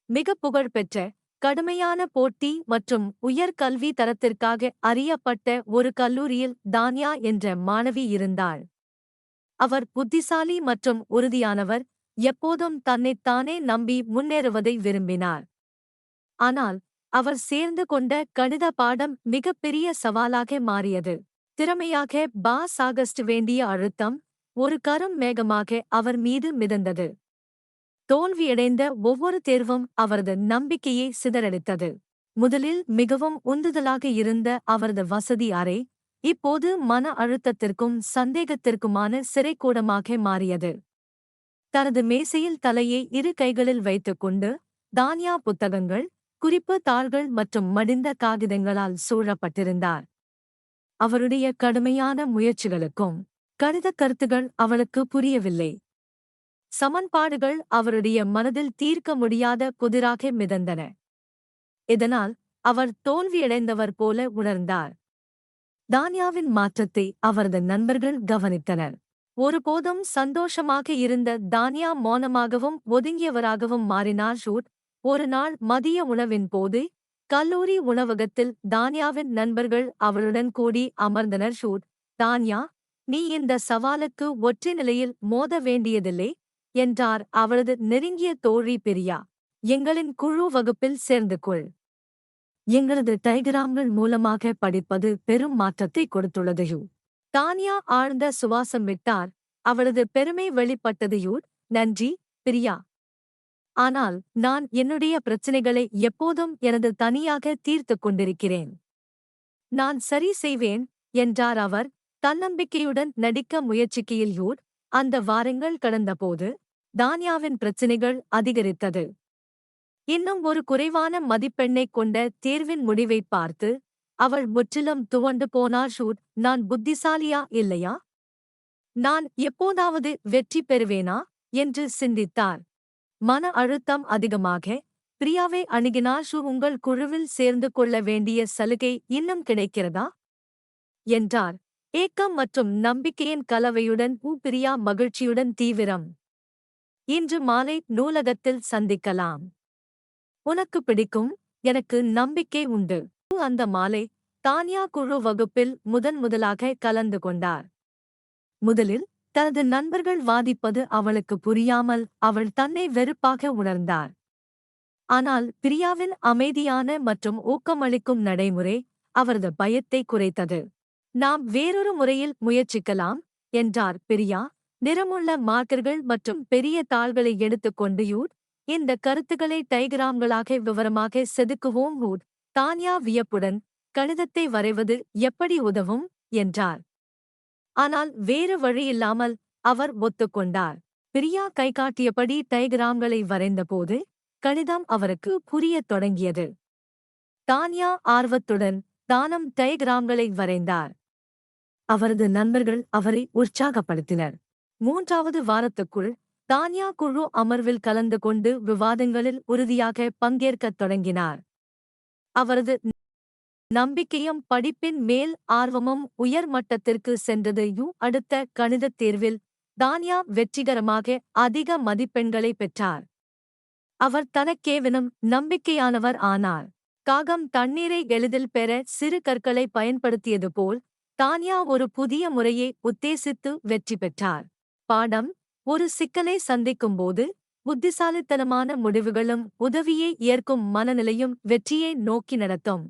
மிக புகழ்பெற்ற, கடுமையான போட்டி மற்றும் உயர்கல்வி தரத்திற்காக அறியப்பட்ட ஒரு கல்லூரியில் தான்யா என்ற மாணவி இருந்தாள். அவர் புத்திசாலி மற்றும் உறுதியானவர், எப்போதும் தன்னைத்தானே நம்பி முன்னேறுவதை விரும்பினார். ஆனால், அவர் சேர்ந்து கொண்ட கணித பாடம் மிகப்பெரிய சவாலாக மாறியது. திறமையாக சாகஸ்ட் வேண்டிய அழுத்தம், ஒரு கரும் மேகமாக அவர் மீது மிதந்தது. தோல்வியடைந்த ஒவ்வொரு தேர்வும் அவரது நம்பிக்கையை சிதறடித்தது. முதலில் மிகவும் உந்துதலாக இருந்த அவரது வசதி அறை, இப்போது மன அழுத்தத்திற்கும் சந்தேகத்திற்குமான சிறைக்கூடமாக மாறியது. தனது மேசையில் தலையை இரு கைகளில் வைத்துக்கொண்டு, தான்யா புத்தகங்கள், குறிப்பு தாள்கள் மற்றும் மடிந்த காகிதங்களால் சூழப்பட்டிருந்தார். அவருடைய கடுமையான முயற்சிகளுக்கும் கணிதக் கருத்துகள் அவளுக்கு புரியவில்லை. சமன்பாடுகள் அவருடைய மனதில் தீர்க்க முடியாத புதிராக மிதந்தன. இதனால் அவர் தோல்வியடைந்தவர் போல உணர்ந்தார். தான்யாவின் மாற்றத்தை அவரது நண்பர்கள் கவனித்தனர். ஒருபோதும் சந்தோஷமாக இருந்த தான்யா மௌனமாகவும் ஒதுங்கியவராகவும் மாறினார். ஒரு நாள் மதிய உணவின் போது கல்லூரி உணவகத்தில் தான்யாவின் நண்பர்கள் அவளுடன் கூடி அமர்ந்தனர். தான்யா, நீ இந்த சவாலுக்கு ஒற்றை நிலையில் மோத வேண்டியதில்லை என்றார் அவளது நெருங்கிய தோழி பிரியா. எங்களின் குழு வகுப்பில் சேர்ந்து கொள். எங்களது டைகிராம்கள் மூலமாக படிப்பது பெரும் மாற்றத்தை கொடுத்துள்ளது. தான்யா ஆழ்ந்த சுவாசம் விட்டார். அவளது பெருமை வெளிப்பட்டது. நன்றி, பிரியா. ஆனால் நான் என்னுடைய பிரச்சினைகளை எப்போதும் எனது தனியாக தீர்த்துக் கொண்டிருக்கிறேன். நான் சரி செய்வேன் என்றார் அவர், தன்னம்பிக்கையுடன் நடிக்க முயற்சிக்கையில். அந்த வாரங்கள் கடந்தபோது தான்யாவின் பிரச்சினைகள் அதிகரித்தது. இன்னும் ஒரு குறைவான மதிப்பெண்ணைக் கொண்ட தேர்வின் முடிவைப் பார்த்து அவள் முற்றிலும் துவண்டு போனார். நான் புத்திசாலியா இல்லையா? நான் எப்போதாவது வெற்றி பெறுவேனா என்று சிந்தித்தார். மன அழுத்தம் அதிகமாக பிரியாவை அணுகினார். உங்கள் குழுவில் சேர்ந்து கொள்ள வேண்டிய சலுகை இன்னும் கிடைக்கிறதா என்றார். ஏக்கம் மற்றும் நம்பிக்கையின் கலவையுடன் பிரியா மகிழ்ச்சியுடன் தீவிரம். இன்று மாலை நூலகத்தில் சந்திக்கலாம். உனக்கு பிடிக்கும், எனக்கு நம்பிக்கை உண்டு. அந்த மாலை தான்யா குழு வகுப்பில் முதலாக கலந்து கொண்டார். முதலில் தனது நண்பர்கள் வாதிப்பது அவளுக்கு புரியாமல் அவள் தன்னை வெறுப்பாக உணர்ந்தார். ஆனால் பிரியாவின் அமைதியான மற்றும் ஊக்கமளிக்கும் நடைமுறை அவரது பயத்தை குறைத்தது. நாம் வேறொரு முறையில் முயற்சிக்கலாம் என்றார் பிரியா, நிறமுள்ள மார்க்கர்கள் மற்றும் பெரிய தாள்களை எடுத்துக்கொண்டு. இந்த கருத்துக்களை டைகிராம்களாக விவரமாக செதுக்குவோம். தான்யா வியப்புடன், கணிதத்தை வரைவது எப்படி உதவும் என்றார். ஆனால் வேறு வழியில்லாமல் அவர் ஒத்துக்கொண்டார். பிரியா கைகாட்டியபடி டைகிராம்களை வரைந்தபோது கணிதம் அவருக்கு புரியத் தொடங்கியது. தான்யா ஆர்வத்துடன் தானும் டைகிராம்களை வரைந்தார். அவரது நண்பர்கள் அவரை உற்சாகப்படுத்தினர். 3வது வாரத்துக்குள் தான்யா குழு அமர்வில் கலந்து கொண்டு விவாதங்களில் உறுதியாக பங்கேற்கத் தொடங்கினார். அவரது நம்பிக்கையும் படிப்பின் மேல் ஆர்வமும் உயர் மட்டத்திற்கு சென்றது. அடுத்த கணிதத் தேர்வில் தான்யா வெற்றிகரமாக அதிக மதிப்பெண்களை பெற்றார். அவர் தனக்கேவனும் நம்பிக்கையானவர் ஆனார். காகம் தண்ணீரை எளிதில் பெற சிறு கற்களை பயன்படுத்தியது போல் தான்யா ஒரு புதிய முறையை உத்தேசித்து வெற்றி பெற்றார். பாடம்: ஒரு சிக்கலை சந்திக்கும்போது புத்திசாலித்தனமான முடிவுகளும் உதவியை ஏற்கும் மனநிலையும் வெற்றியை நோக்கி நடத்தும்.